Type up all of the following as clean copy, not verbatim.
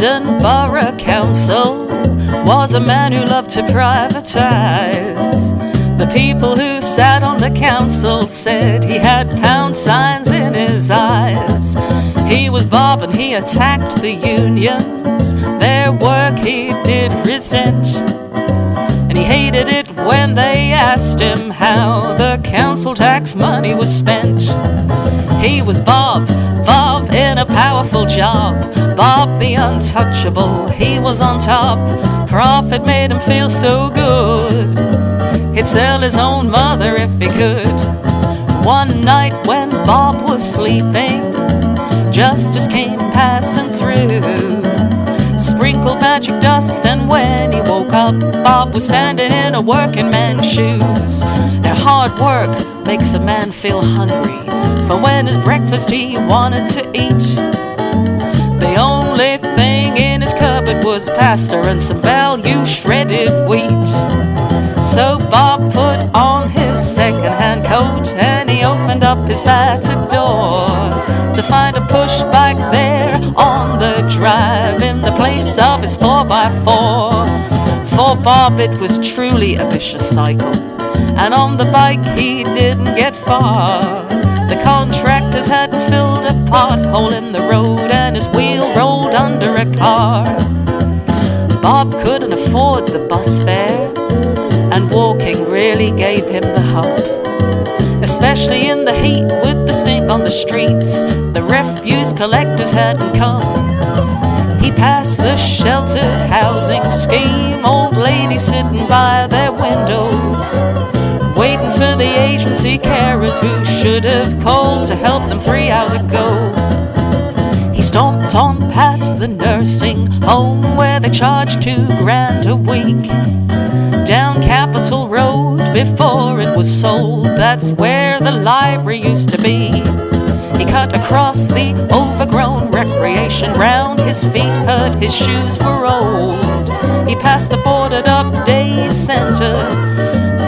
London Borough Council was a man who loved to privatise. The people who sat on the council said he had pound signs in his eyes. He was Bob and he attacked the unions. Their work he did resent, and he hated it when they asked him how the council tax money was spent. He was Bob in a powerful job, Bob the untouchable, he was on top. Profit made him feel so good, he'd sell his own mother if he could. One night when Bob was sleeping, justice came passing through, sprinkled magic dust, and when he woke up, Bob was standing in a working man's shoes. Now hard work makes a man feel hungry, for when his breakfast he wanted to eat, the only thing in his cupboard was pasta and some value shredded wheat. So Bob put on his second-hand coat and he opened up his battered door to find a push bike there on the drive in the place of his 4x4. For Bob it was truly a vicious cycle, and on the bike he didn't get far. The contractors hadn't filled a pothole in the road and his wheel rolled under a car. Bob couldn't afford the bus fare, and walking really gave him the hump, especially in the heat with the stink on the streets. The refuse collectors hadn't come. He passed the sheltered housing scheme, old ladies sitting by their windows, waiting for the agency carers who should have called to help them 3 hours ago. He stomped on past the nursing home where they charged $2,000 a week, down Capitol Road before it was sold, that's where the library used to be. He cut across the overgrown recreation ground, his feet hurt, his shoes were old. He passed the boarded up day center,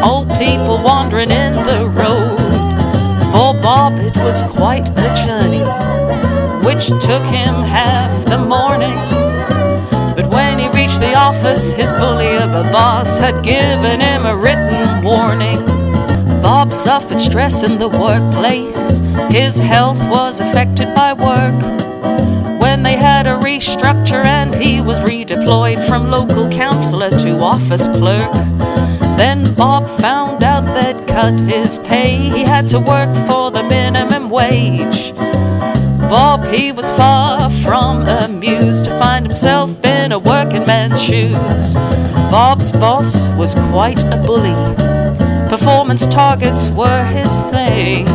old people wandering in the road. For Bob it was quite a journey, which took him half the morning. But when he reached the office, his bully of a boss had given him a written warning. Bob suffered stress in the workplace, his health was affected by work. When they had a restructure and he was redeployed from local councillor to office clerk, then Bob found out they'd cut his pay. He had to work for the minimum wage. Bob, he was far from amused to find himself in a working man's shoes. Bob's boss was quite a bully. Performance targets were his thing.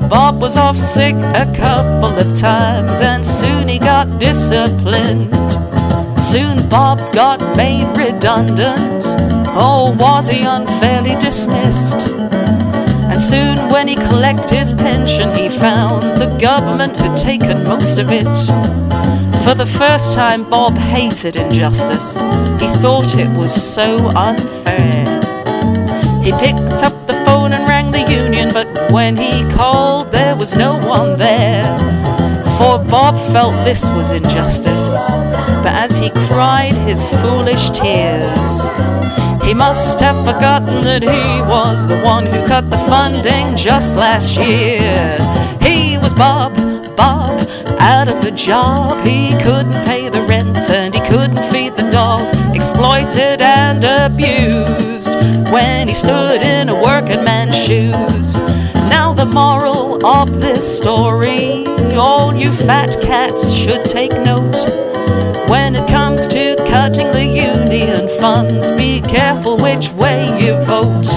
Bob was off sick a couple of times and soon he got disciplined. Soon Bob got made redundant, or was he unfairly dismissed? And soon when he collected his pension he found the government had taken most of it. For the first time Bob hated injustice. He thought it was so unfair. He picked up the phone and rang the union, but when he called there was no one there. For Bob felt this was injustice, but as he cried his foolish tears, he must have forgotten that he was the one who cut the funding just last year. He was Bob, out of a job. He couldn't pay the rent and he couldn't feed the dog, exploited and abused when he stood in a working man's shoes. Now the moral of this story, all you fat cats should take note. When it comes to cutting the union funds, be careful which way you vote.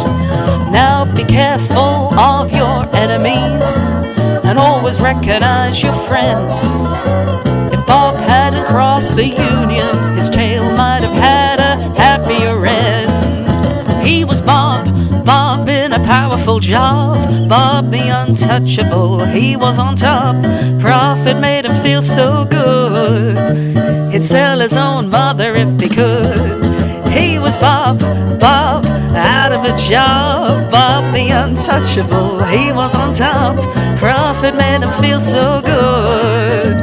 Now be careful of your enemies and always recognize your friends. If Bob hadn't crossed the union, his tale might have had a happier end. He was Bob in a powerful job, Bob the untouchable, he was on top. Profit made him feel so good, he'd sell his own mother if he could. He was Bob, out of a job, Bob the untouchable, he was on top. Profit made him feel so good,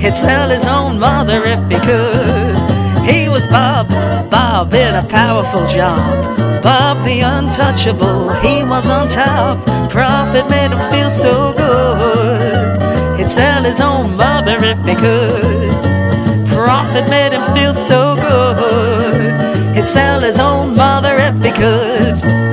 He'd sell his own mother if he could. He was Bob in a powerful job. Bob the untouchable, he was on top. Profit made him feel so good. He'd sell his own mother if he could. Profit made him feel so good. He'd sell his own mother if he could.